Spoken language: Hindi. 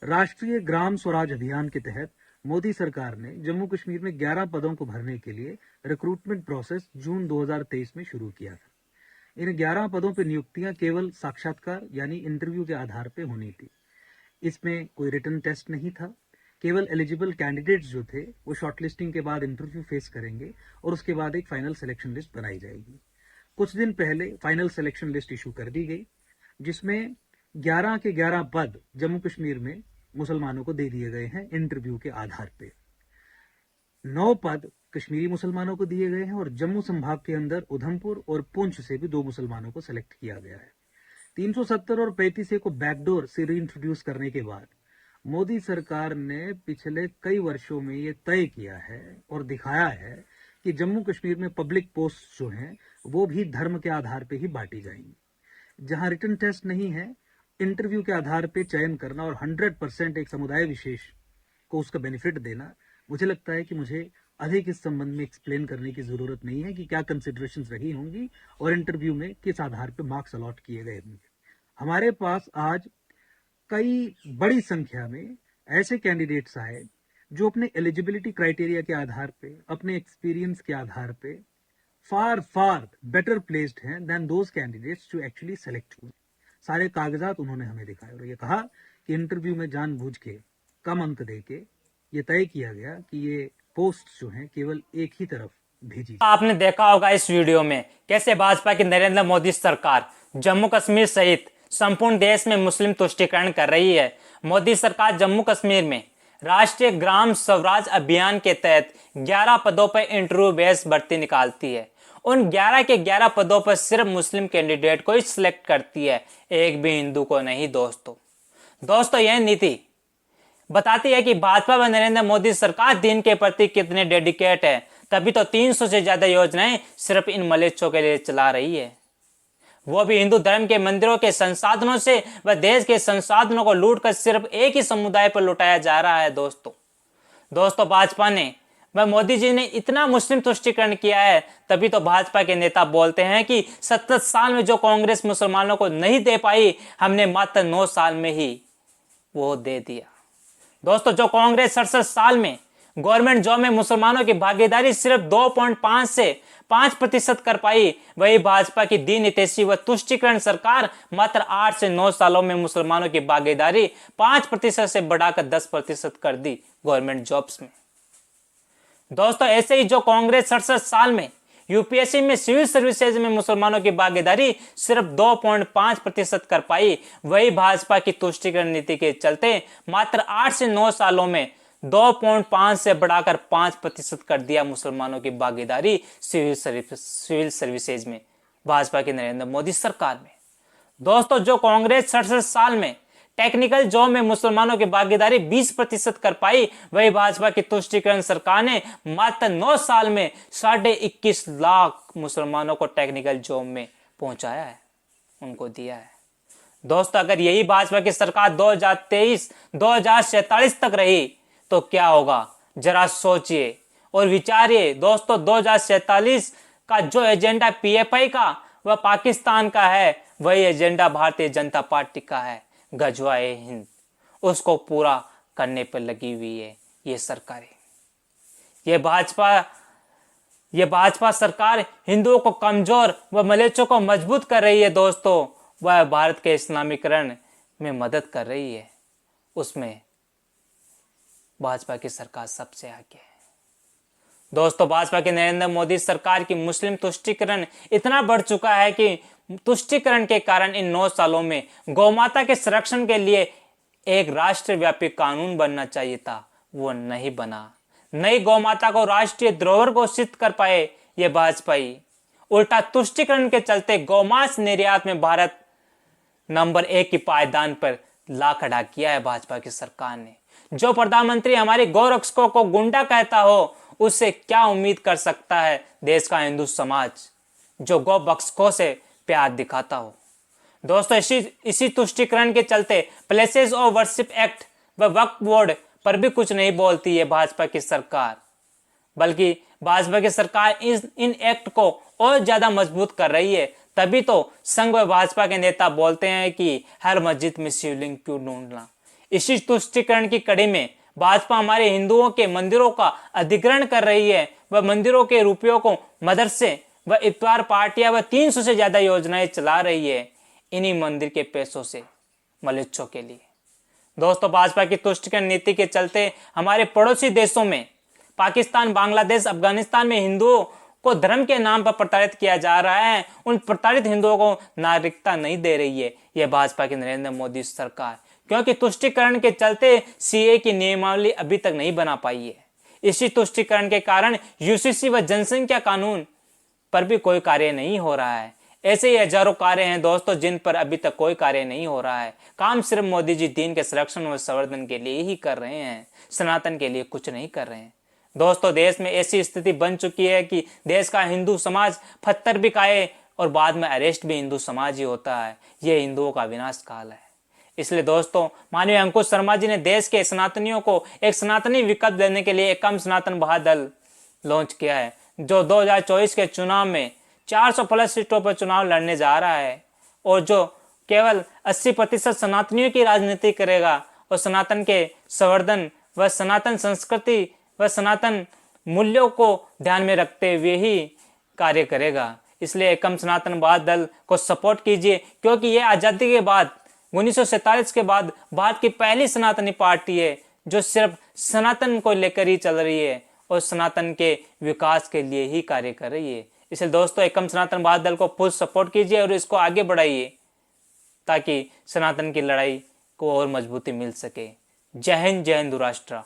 राष्ट्रीय ग्राम स्वराज अभियान के तहत मोदी सरकार ने जम्मू कश्मीर में 11 पदों को भरने के लिए रिक्रूटमेंट प्रोसेस जून 2023 में शुरू किया था। इन 11 पदों पर नियुक्तियां केवल साक्षात्कार यानी इंटरव्यू के आधार पर होनी थी। इसमें कोई रिटन टेस्ट नहीं था। केवल एलिजिबल कैंडिडेट्स जो थे वो शॉर्टलिस्टिंग के बाद इंटरव्यू फेस करेंगे और उसके बाद एक फाइनल सिलेक्शन लिस्ट बनाई जाएगी। कुछ दिन पहले फाइनल सिलेक्शन लिस्ट इशू कर दी गई, जिसमें 11 के 11 पद जम्मू कश्मीर में मुसलमानों को दे दिए गए हैं इंटरव्यू के आधार पे। 9 पद कश्मीरी मुसलमानों को दिए गए हैं और जम्मू संभाग के अंदर उधमपुर और पुंछ से भी 2 मुसलमानों को सिलेक्ट किया गया है। 370 और 35 को बैकडोर से रीइंट्रोड्यूस करने के बाद मोदी सरकार ने पिछले कई वर्षों में ये तय किया है और दिखाया है कि जम्मू कश्मीर में पब्लिक पोस्ट जो हैं वो भी धर्म के आधार पे ही बांटी जाएंगी। जहां रिटन टेस्ट नहीं है, इंटरव्यू के आधार पे चयन करना और 100% एक समुदाय विशेष को उसका बेनिफिट देना, मुझे लगता है कि मुझे अधिक इस संबंध में एक्सप्लेन करने की जरूरत नहीं है कि क्या कंसिडरेशंस रही होंगी और इंटरव्यू में किस आधार पे मार्क्स अलॉट किए गए होंगे। हमारे पास आज कई बड़ी संख्या में ऐसे कैंडिडेट्स आए जो अपने एलिजिबिलिटी क्राइटेरिया के आधार पे, अपने एक्सपीरियंस के आधार पे फार बेटर प्लेस्ड हैं देन दोज कैंडिडेट्स जो एक्चुअली सेलेक्ट हुए। सारे कागजात उन्होंने हमें दिखाए और ये कहा कि इंटरव्यू में जानबूझ के कम अंक देके ये तय किया गया कि ये पोस्ट जो हैं केवल एक ही तरफ भेजी। आपने देखा होगा इस वीडियो में कैसे भाजपा की नरेंद्र मोदी सरकार जम्मू कश्मीर सहित संपूर्ण देश में मुस्लिम तुष्टीकरण कर रही है। मोदी सरकार जम्मू कश्मीर में राष्ट्रीय ग्राम स्वराज अभियान के तहत 11 पदों पर इंटरव्यू बेस्ड भर्ती निकालती है। उन 11 के 11 पदों पर सिर्फ मुस्लिम कैंडिडेट को ही सिलेक्ट करती है, एक भी हिंदू को नहीं। दोस्तों यह नीति बताती है कि भाजपा व नरेंद्र मोदी सरकार दिन के प्रति कितने डेडिकेट है। तभी तो 300 से ज्यादा योजनाएं सिर्फ इन मलेच्छों के लिए चला रही है, वो भी हिंदू धर्म के मंदिरों के संसाधनों से व देश के संसाधनों को लूटकर सिर्फ एक ही समुदाय पर लुटाया जा रहा है। दोस्तों भाजपा ने व मोदी जी ने इतना मुस्लिम तुष्टीकरण किया है, तभी तो भाजपा के नेता बोलते हैं कि 70 साल में जो कांग्रेस मुसलमानों को नहीं दे पाई, हमने मात्र 9 साल में ही वो दे दिया। दोस्तों जो कांग्रेस 67 साल में गवर्नमेंट जॉब में मुसलमानों की भागीदारी सिर्फ 2.5 से 5% कर पाई, वही भाजपा की दीन हितैषी व तुष्टीकरण सरकार मात्र 8 से 9 सालों में मुसलमानों की भागीदारी 5% से बढ़ाकर 10% कर दी गवर्नमेंट जॉब्स में। दोस्तों ऐसे ही जो कांग्रेस 67 साल में यूपीएससी में सिविल सर्विसेज में मुसलमानों की भागीदारी सिर्फ 2.5% कर पाई, वही भाजपा की तुष्टीकरण नीति के चलते मात्र 8 से 9 सालों में 2.5 से बढ़ाकर 5% कर दिया मुसलमानों की भागीदारी सिविल सर्विसेज में भाजपा की नरेंद्र मोदी सरकार में। दोस्तों जो कांग्रेस 67 साल में टेक्निकल जॉब में मुसलमानों की भागीदारी 20% कर पाई, वही भाजपा की तुष्टीकरण सरकार ने मात्र 9 साल में 21.5 लाख मुसलमानों को टेक्निकल जॉब में पहुंचाया है, उनको दिया है। दोस्तों अगर यही भाजपा की सरकार 2023-2047 तक रही तो क्या होगा, जरा सोचिए और विचारिए। दोस्तों 2047 का जो एजेंडा पीएफआई का व पाकिस्तान का है, वही एजेंडा भारतीय जनता पार्टी का है, गजवाए हिंद, उसको पूरा करने पर लगी हुई है ये सरकारें। ये भाजपा सरकार हिंदुओं को कमजोर व मलेच्छों को मजबूत कर रही है। दोस्तों वह भारत के इस्लामीकरण में मदद कर रही है, उसमें भाजपा की सरकार सबसे आगे है। दोस्तों भाजपा की नरेंद्र मोदी सरकार की मुस्लिम तुष्टीकरण इतना बढ़ चुका है कि तुष्टीकरण के कारण इन 9 सालों में गौमाता के संरक्षण के लिए एक राष्ट्रव्यापी कानून बनना चाहिए था, वो नहीं बना। नई गौमाता को राष्ट्रीय धरोहर घोषित कर पाए ये भाजपाई, उल्टा तुष्टीकरण के चलते गौमांस निर्यात में भारत नंबर 1 की पायदान पर ला खड़ा किया है भाजपा की सरकार ने। जो प्रधानमंत्री हमारी गौरक्षकों को गुंडा कहता हो, उससे क्या उम्मीद कर सकता है देश का हिंदू समाज जो गौ बख्शकों से प्यार दिखाता हो। दोस्तों इसी तुष्टीकरण के चलते प्लेसेस ऑफ वर्शिप एक्ट व वक्फ बोर्ड पर भी कुछ नहीं बोलती है भाजपा की सरकार, बल्कि भाजपा की सरकार इन एक्ट को और ज्यादा मजबूत कर रही है तभी तो संघ व भाजपा के नेता बोलते हैं कि हर मस्जिद में शिवलिंग क्यों ढूंढना। इसी तुष्टिकरण की कड़ी में भाजपा हमारे हिंदुओं के मंदिरों का अधिग्रहण कर रही है व मंदिरों के रुपयों को मदरसे व इतवार पार्टियां व 300 से ज्यादा योजनाएं चला रही है इन्हीं मंदिर के पैसों से मलिच्छों के लिए। दोस्तों, भाजपा की तुष्टिकरण नीति के चलते हमारे पड़ोसी देशों में पाकिस्तान, बांग्लादेश, अफगानिस्तान में हिंदुओं को धर्म के नाम पर प्रताड़ित किया जा रहा है। उन प्रताड़ित हिंदुओं को नागरिकता नहीं दे रही है यह भाजपा की नरेंद्र मोदी सरकार, क्योंकि तुष्टिकरण के चलते सीए की नियमावली अभी तक नहीं बना पाई है। इसी तुष्टिकरण के कारण यूसीसी व जनसंख्या कानून पर भी कोई कार्य नहीं हो रहा है। ऐसे ही हजारों कार्य हैं दोस्तों जिन पर अभी तक कोई कार्य नहीं हो रहा है। काम सिर्फ मोदी जी दीन के संरक्षण व संवर्धन के लिए ही कर रहे हैं, सनातन के लिए कुछ नहीं कर रहे हैं। दोस्तों, देश में ऐसी स्थिति बन चुकी है कि देश का हिंदू समाज पत्थर भी खाए और बाद में अरेस्ट भी हिंदू समाज ही होता है। यह हिंदुओं का विनाश काल है। इसलिए दोस्तों, माननीय अंकुश शर्मा जी ने देश के सनातनियों को एक सनातनी विकल्प देने के लिए एकम सनातन महादल लॉन्च किया है, जो 2024 के चुनाव में 400 प्लस सीटों पर चुनाव लड़ने जा रहा है और जो केवल 80% सनातनियों की राजनीति करेगा और सनातन के संवर्धन व सनातन संस्कृति व सनातन मूल्यों को ध्यान में रखते हुए ही कार्य करेगा। इसलिए एकम सनातनवाद दल को सपोर्ट कीजिए, क्योंकि ये आज़ादी के बाद 1947 के बाद भारत की पहली सनातनी पार्टी है जो सिर्फ सनातन को लेकर ही चल रही है और सनातन के विकास के लिए ही कार्य कर रही है। इसलिए दोस्तों, एकम सनातनवाद दल को फुल सपोर्ट कीजिए और इसको आगे बढ़ाइए ताकि सनातन की लड़ाई को और मजबूती मिल सके। जय हिंद, जय हिंदू राष्ट्र।